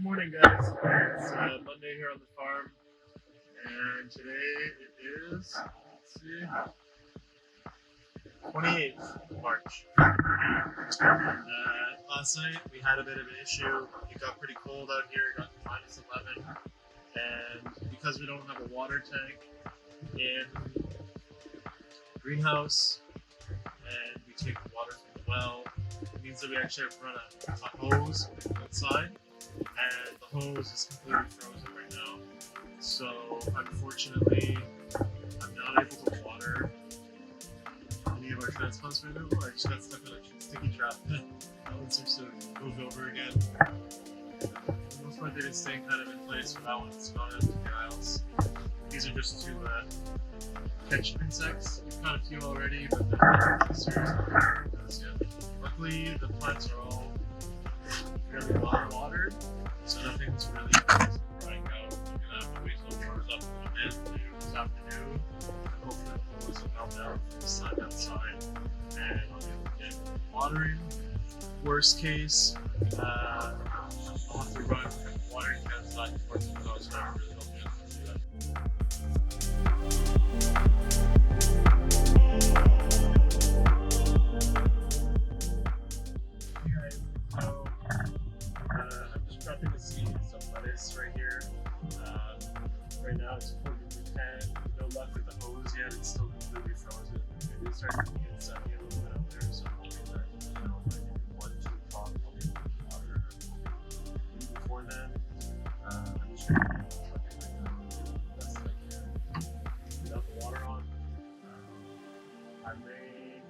Good morning, guys. It's Monday here on the farm, and today it is, let's see, 28th of March. Last night we had a bit of an issue. It got pretty cold out here. It got to minus 11, and because we don't have a water tank in the greenhouse and we take the water from the well, it means that we actually have to run a hose outside. And the hose is completely frozen right now. So unfortunately, I'm not able to water any of our transplants right now. I just got stuck on a sticky trap. That one seems to have moved over again. For the most part, they've been staying kind of in place for that one. It's gone out to the aisles. These are just to catch insects. We've caught a few already, but they're not serious because, yeah. Luckily, the plants are all fairly well watered, so nothing's really drying out. We're gonna have to wait till it warms up a little bit to do this afternoon. Hopefully the hose will melt down from the sun outside and I'll be able to get watering. Worst case, I'll have to run watering cans back and forth to the house, and I really don't be able to do that. I'm just prepping to see some lettuce right here. Right now it's 14 to 10. No luck with the hose yet. It's still completely frozen. Maybe it's starting to get sunny a little bit out there, so I'm hoping that maybe 1, 2 o'clock I'll be able to water. Before then, I'm just trying to get prepping right now the best I can without the water on. I may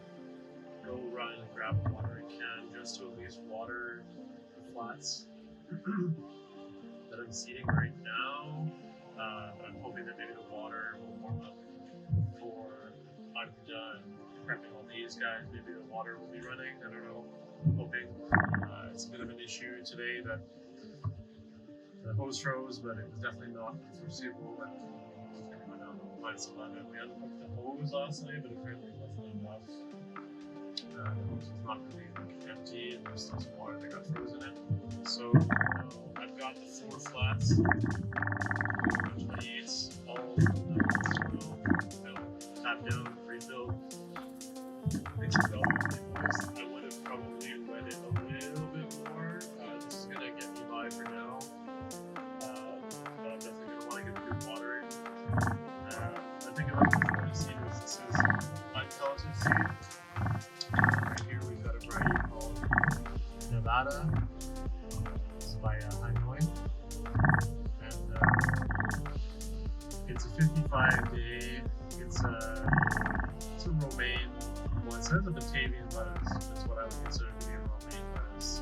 go run and grab a watering can just to at least water the flats that I'm seeding right now, but I'm hoping that maybe the water will warm up before I'm done prepping all these guys. Maybe the water will be running, I don't know. I'm hoping. It's a bit of an issue today that the hose froze, but it was definitely not foreseeable that it was going to go down to minus 11. We had hooked the hose last night, but apparently it wasn't enough. The hose was not really empty, and there's still some water that got frozen in. So I've got the 4 flats, 28s, all tapped down, refilled. Makes it go. I would have probably wet it a little bit more. This is gonna get me by for now, but I'm definitely gonna want to get good watering. I'm thinking about the seed. This is uncultured seed. Right here we've got a variety called Nevada. It's by Hanoi, and it's a 55-day. It's a romaine. Well, it says a Batavian lettuce. That's what I would consider to be a romaine lettuce.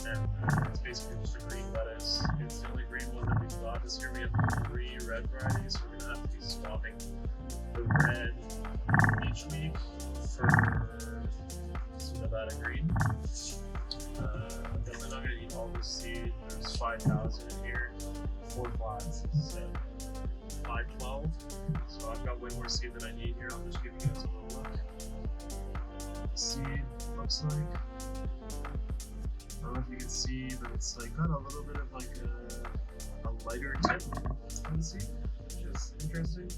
And it's basically just a green lettuce. It's the only green one that we've got. This year we have 3 red varieties, so we're gonna have to be swapping the red each week for some Nevada green. I'm definitely not going to eat all this seed. There's 5,000 in here, 4 flats, so 512. So I've got way more seed than I need here. I'm just giving you guys a little look. The seed looks like, I don't know if you can see, but it's like got a little bit of like a lighter tip on the seed, which is interesting.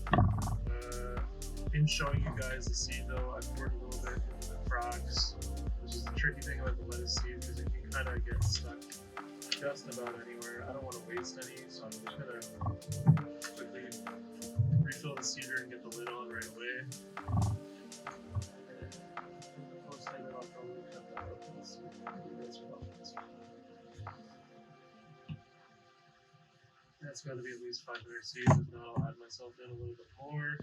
In showing you guys the seed though, I've poured a little bit into the cracks, which is the tricky thing about the lettuce seed because it can kind of get stuck just about anywhere. I don't want to waste any, so I'm just going to quickly refill the seeder and get the lid on right away. I'll probably cut that up and see if you guys are watching this one. That's got to be at least 500 seeds, if not I'll add myself in a little bit more.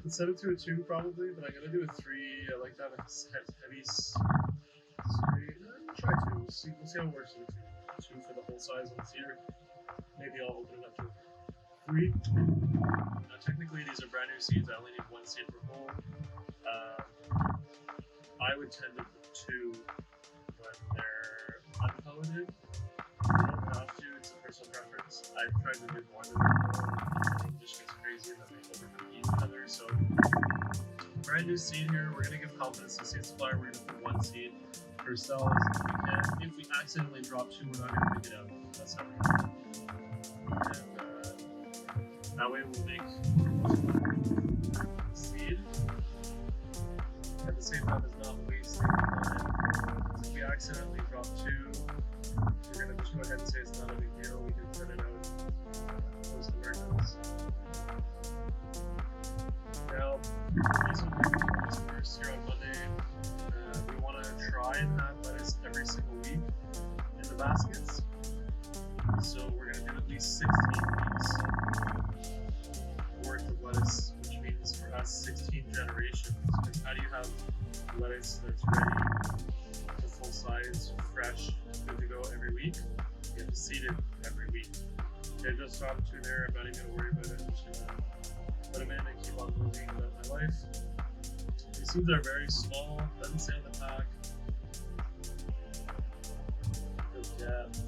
Let's set it to a 2 probably, but I'm going to do a 3. I like that heavy 3. Try 2. We'll see how it works with a 2 for the whole size of the seeder. Maybe I'll open it up to a 3. Now technically these are brand new seeds. I only need 1 seed per hole. I would tend to put 2 when they're unpelleted. You don't have to, it's a personal preference. I've tried to do more than that. It just gets crazy and then they overcook each other. So brand new seed here. We're going to give confidence to seed supplier. We're going to put 1 seed. ourselves if we can. If we accidentally drop 2, we're not going to pick it up. That's how we're going to do it. And that way we'll make seed at the same time as not wasting time. If we accidentally drop 2, we're going to just go ahead and say it's not a big deal. We can print it out, post the merchants. Now, the reason we're doing this first here on Monday, we want to try and have lettuce every single week in the baskets. So we're going to do at least 16 weeks worth of lettuce, which means for us 16 generations. Because how do you have lettuce that's ready to full size, fresh, good to go every week? You have to seed it every week. Okay, just saw the 2 there. I'm not even going to worry about it. I'm just going to put them in and keep on moving about my life. These seeds are very small, doesn't say on the pack. The depth,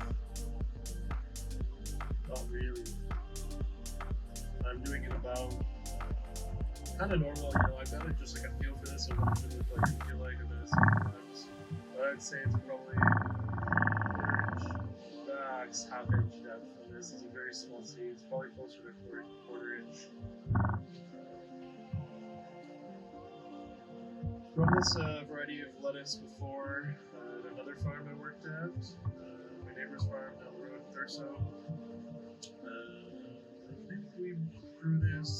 not really. I'm doing it about kind of normal, you know, I've got it just like a feel for this and what it should look like and feel like of this sometimes. But I'd say it's probably 1/4 inch, max ½ inch depth. And this is a very small seed, it's probably closer to 1/4 inch. Grown this variety of lettuce before at another farm I worked at, my neighbor's farm down the road in Thurso. I think we grew this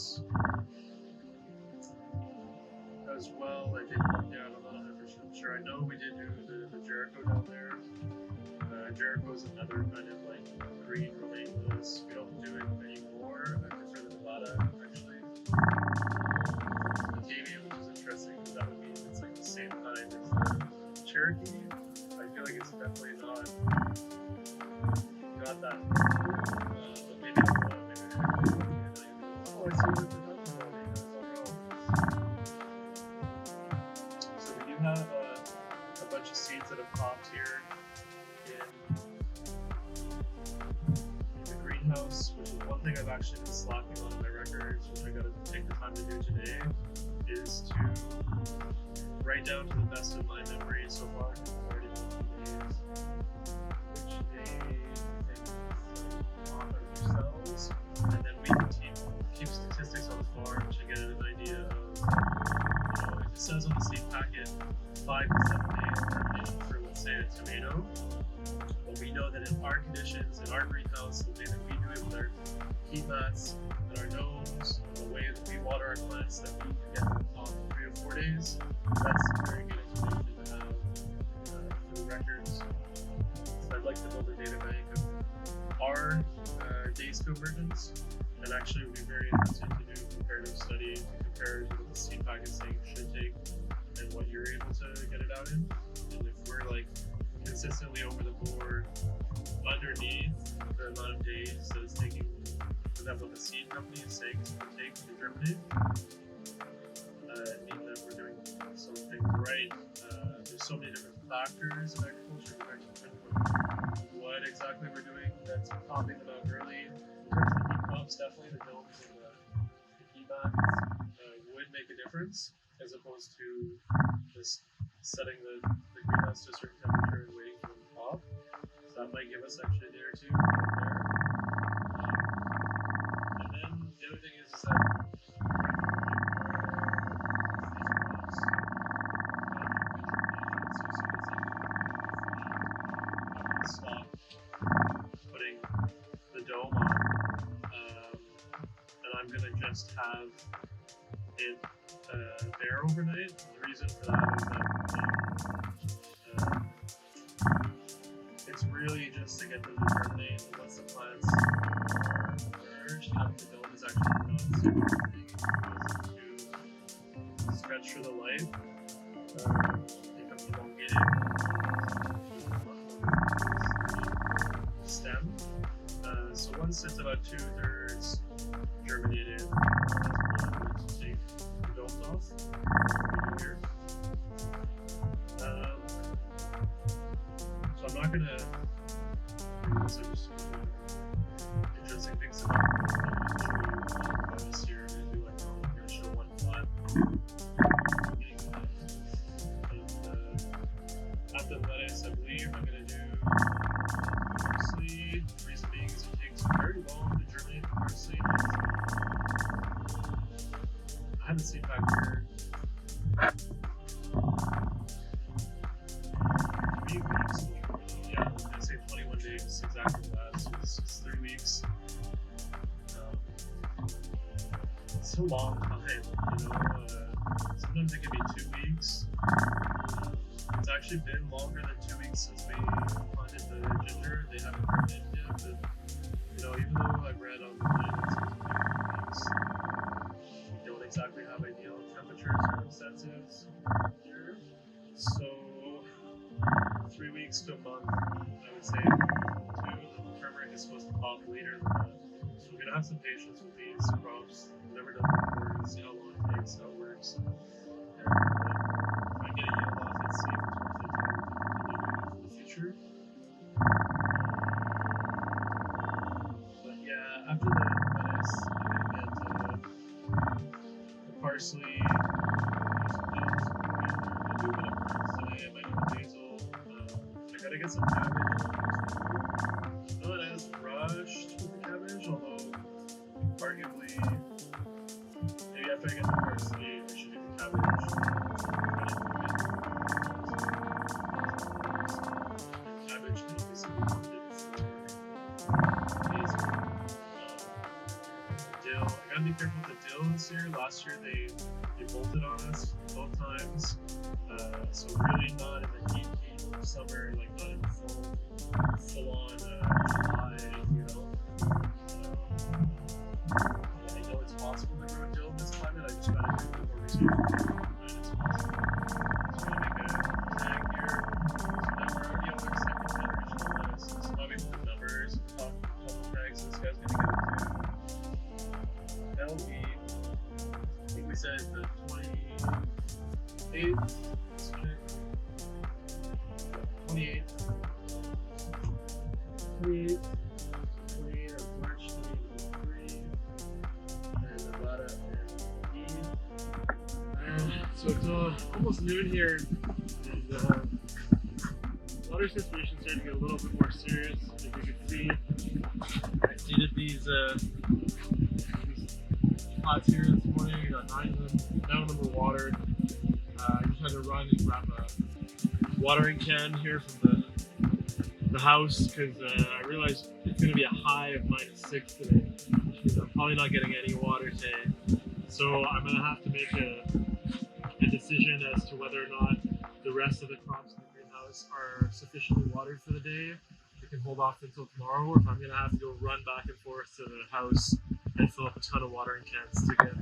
as well. I think, yeah, I'm not 100% sure. I know we did do the Jericho down there. Jericho is another kind of like green related lettuce. We don't do it anymore. I prefer the Nevada actually. Batavia, which is interesting because that would mean it's like the same kind as the Cherokee. I feel like it's definitely not got that. But maybe I'm wrong. Maybe oh, I see what they're talking about. Maybe I don't know. So we do have a bunch of seeds that have popped here in the greenhouse, which is one thing I've actually been slacking on in my records, which I got to take the time to do today, is to write down to the best of my memory so far. I've already done 2 days, which they think on themselves, and then we can keep statistics on the farm to get an idea of, you know, if it says on the seed packet 5 to 7 days germination for, let's say, a tomato, but we know that in our conditions, in our greenhouse, the way that we do it with our heat mats and our domes, and the way that we water our plants, that we can get them on 3 or 4 days. That's very good information to have for the records. So I'd like to build a data bank of our days to emergence, and actually would be very interested to do a comparative study to compare what the seed packet saying should take and what you're able to get it out in. And if we're like consistently over the board underneath the amount of days that it's taking, for example, what the seed company is saying it's going to take to germinate, it means that we're doing some things right. There's so many different factors in agriculture to actually pinpoint what exactly we're doing that's popping them out early. In terms of the heat pumps, definitely the domes and the heat mats would make a difference, as opposed to just setting the greenhouse to a certain temperature and waiting for them to pop. So that might give us actually a day or 2 right there. And then the other thing is that stop putting the dome on, and I'm gonna just have it bare overnight. The reason for that is that it's really just to get them to germinate. Once the plants are emerged, having the dome is actually not super thing to stretch for the light, become elongated. Stem. So once it's about 2/3 germinated, that's when I'm going to take the domes off. Here. So I'm not gonna. These are just interesting things about this year. I'm gonna do like I'm gonna show one plot. At the lettuce, I believe I'm gonna do parsley. The reason being is it takes very long to germinate the parsley. I haven't seen back here 3 weeks. Yeah, I'm gonna say 21 days, exactly that. So it's 3 weeks. It's a long time, you know. Sometimes it can be 2 weeks. It's actually been longer than 2 weeks since we planted the ginger. They haven't fermented yet, but you know, even though I've read on the internet it's 2 weeks, we don't exactly have ideal temperatures or incentives here. So 3 weeks to a month, I would say. The turmeric is supposed to pop later than that. So we're gonna have some patience with these crops. We've never done it before and see how long it takes, how it works. And if I get a yield off it, see if it's worth it to continue in the future. But yeah, after the lettuce, I'm gonna get the parsley, I do a bit of herbs today. I might do basil. I gotta get some cabbage. Not as rushed with the cabbage, although arguably maybe after I get the parsley, I should do the cabbage. Cabbage can obviously be wanted for basil. Dill. I gotta be careful with the dill this year. Last year they bolted on us both times. So really not in the heat of summer, like not in full on July, you know. I know it's possible to grow dill in this climate. I just gotta do a bit more research when it's possible. So I'm gonna make a tag here. So now we're already on our second generation of lettuce. So obviously the numbers, couple tags, so this guy's gonna get it too. That'll be, I think we said the 28th. 28th of March 2023, and Nevada and so it's almost noon here, and water situation starting to get a little bit more serious. As you can see, I seeded these pots here this morning. I got 9 of them. None of them were watered. I just had to run and grab a watering can here from the house because I realized it's going to be a high of -6 today, which means I'm probably not getting any water today. So I'm going to have to make a decision as to whether or not the rest of the crops in the greenhouse are sufficiently watered for the day. I can hold off until tomorrow, or if I'm going to have to go run back and forth to the house and fill up a ton of watering cans to get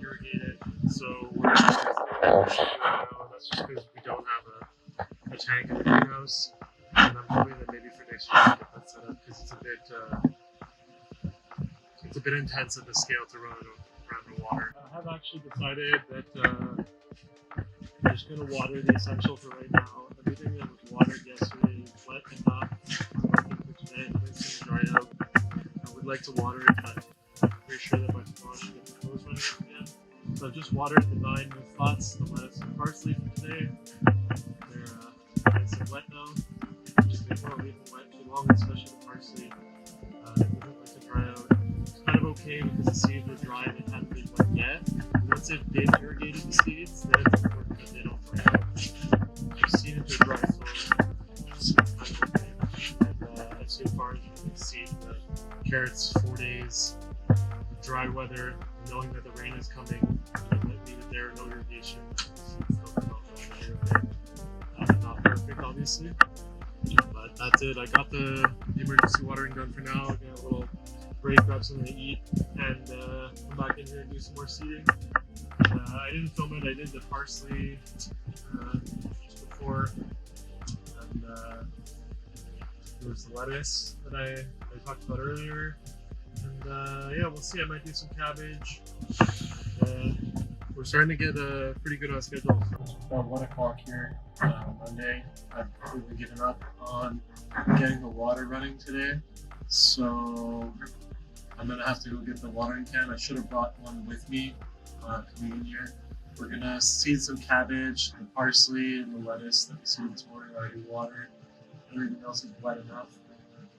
irrigated. So we're that's just because we don't have a tank in the greenhouse, and I'm hoping that maybe for next year we get that set up because it's a bit intense at the scale to run around the water. I have actually decided that I'm just going to water the essential for right now. Everything that was watered yesterday is wet enough for today. It's going to dry out. I would like to water it, but I'm pretty sure that by tomorrow I should get the hose running again. So I've just watered the 9 new plots, the lettuce and parsley for today. They're nice and wet now. Just didn't want to leave them wet too long, especially the parsley. It doesn't like to dry out. It's kind of okay because the seeds were dry and they hadn't been wet yet. Once they've been irrigated the seeds, then it's important that they don't dry out. I've seen it dry soil. It's kind of okay. And I've seen farms where they've seen the carrots 4 days, dry weather, knowing that the rain is coming, and leaving it there, no irrigation. Not perfect, obviously, but that's it. I got the emergency watering done for now. I'll get a little break, grab something to eat, and come back in here and do some more seeding. I didn't film it. I did the parsley just before, and there was the lettuce that I talked about earlier. And yeah, we'll see. I might do some cabbage. We're starting to get pretty good on schedule. So it's about 1 o'clock here on Monday. I've completely given up on getting the water running today. So I'm going to have to go get the watering can. I should have brought one with me coming in here. We're going to seed some cabbage, the parsley, and the lettuce that we seeded this morning already watered. Everything else is wet enough.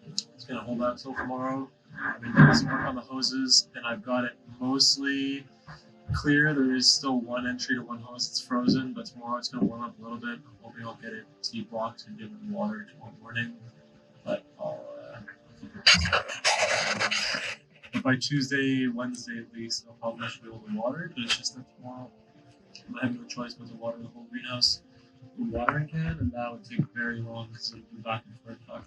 It's gonna hold out till tomorrow. I've been doing some work on the hoses, and I've got it mostly clear. There is still one entry to one hose that's frozen, but tomorrow it's gonna warm up a little bit. I'm hoping I'll get it T-blocked and give it water tomorrow morning. But I'll keep it posted. But by Tuesday, Wednesday at least, I'll probably should be able to water it. But it's just that tomorrow I have no choice but to water the whole greenhouse with a watering can, and that would take very long because I've been back and forth